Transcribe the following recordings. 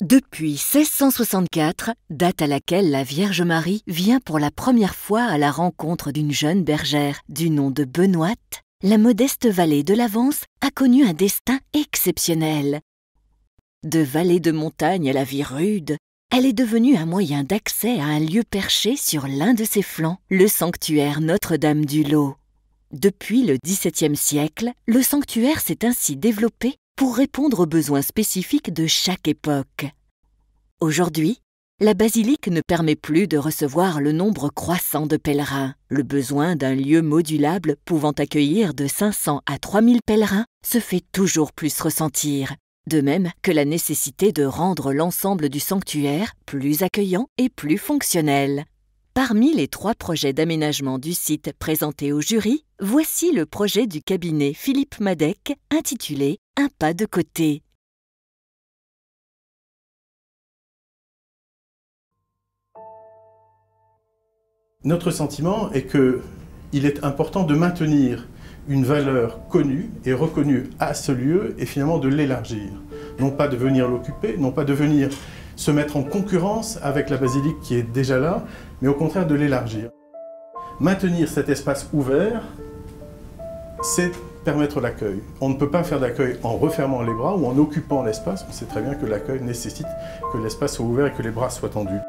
Depuis 1664, date à laquelle la Vierge Marie vient pour la première fois à la rencontre d'une jeune bergère du nom de Benoîte, la modeste vallée de la Vence a connu un destin exceptionnel. De vallée de montagne à la vie rude, elle est devenue un moyen d'accès à un lieu perché sur l'un de ses flancs, le sanctuaire Notre-Dame du Lot. Depuis le XVIIe siècle, le sanctuaire s'est ainsi développé pour répondre aux besoins spécifiques de chaque époque. Aujourd'hui, la basilique ne permet plus de recevoir le nombre croissant de pèlerins. Le besoin d'un lieu modulable pouvant accueillir de 500 à 3000 pèlerins se fait toujours plus ressentir, de même que la nécessité de rendre l'ensemble du sanctuaire plus accueillant et plus fonctionnel. Parmi les 3 projets d'aménagement du site présentés au jury, voici le projet du cabinet Philippe Madec intitulé « Un pas de côté ». Notre sentiment est qu'il est important de maintenir une valeur connue et reconnue à ce lieu et finalement de l'élargir. Non pas de venir l'occuper, non pas de venir se mettre en concurrence avec la basilique qui est déjà là, mais au contraire de l'élargir. Maintenir cet espace ouvert, c'est permettre l'accueil. On ne peut pas faire d'accueil en refermant les bras ou en occupant l'espace. On sait très bien que l'accueil nécessite que l'espace soit ouvert et que les bras soient tendus.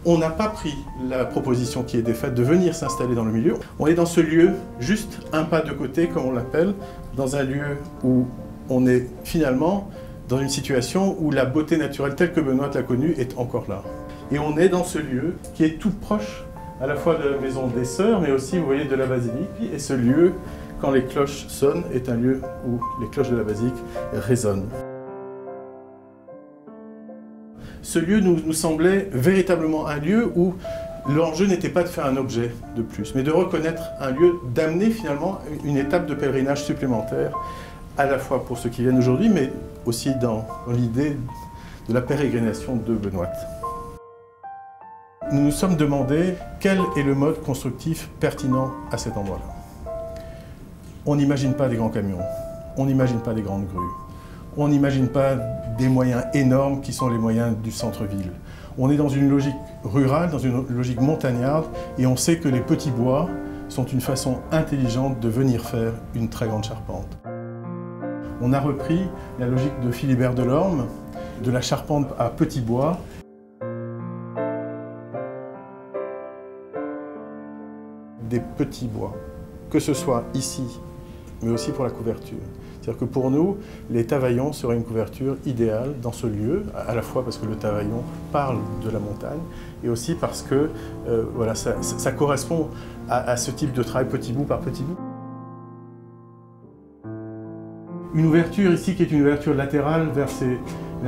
On n'a pas pris la proposition qui est faite de venir s'installer dans le milieu. On est dans ce lieu, juste un pas de côté, comme on l'appelle, dans un lieu où on est finalement dans une situation où la beauté naturelle telle que Benoît l'a connue est encore là. Et on est dans ce lieu qui est tout proche à la fois de la maison des sœurs, mais aussi, vous voyez, de la basilique. Et ce lieu, quand les cloches sonnent, est un lieu où les cloches de la basilique résonnent. Ce lieu nous semblait véritablement un lieu où l'enjeu n'était pas de faire un objet de plus, mais de reconnaître un lieu, d'amener finalement une étape de pèlerinage supplémentaire, à la fois pour ceux qui viennent aujourd'hui, mais aussi dans l'idée de la pérégrination de Benoît. Nous nous sommes demandé quel est le mode constructif pertinent à cet endroit-là. On n'imagine pas des grands camions, on n'imagine pas des grandes grues. On n'imagine pas des moyens énormes qui sont les moyens du centre-ville. On est dans une logique rurale, dans une logique montagnarde, et on sait que les petits bois sont une façon intelligente de venir faire une très grande charpente. On a repris la logique de Philibert Delorme, de la charpente à petits bois. Des petits bois, que ce soit ici, mais aussi pour la couverture. C'est-à-dire que pour nous, les Tavaillons seraient une couverture idéale dans ce lieu, à la fois parce que le Tavaillon parle de la montagne, et aussi parce que voilà, ça correspond à ce type de travail petit bout par petit bout. Une ouverture ici qui est une ouverture latérale vers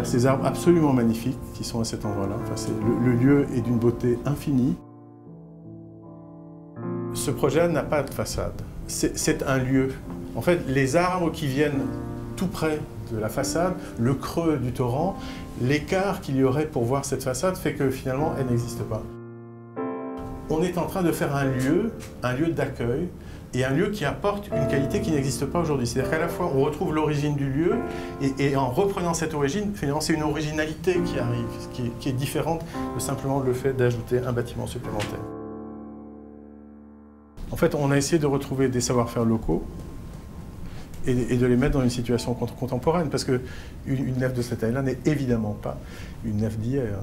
ces arbres absolument magnifiques qui sont à cet endroit-là. Enfin, le lieu est d'une beauté infinie. Ce projet n'a pas de façade, c'est un lieu. En fait, les arbres qui viennent tout près de la façade, le creux du torrent, l'écart qu'il y aurait pour voir cette façade fait que finalement elle n'existe pas. On est en train de faire un lieu d'accueil et un lieu qui apporte une qualité qui n'existe pas aujourd'hui. C'est-à-dire qu'à la fois on retrouve l'origine du lieu et en reprenant cette origine, finalement c'est une originalité qui arrive, qui est différente de simplement le fait d'ajouter un bâtiment supplémentaire. En fait, on a essayé de retrouver des savoir-faire locaux et de les mettre dans une situation contemporaine, parce qu'une nef de cette taille-là n'est évidemment pas une nef d'hier.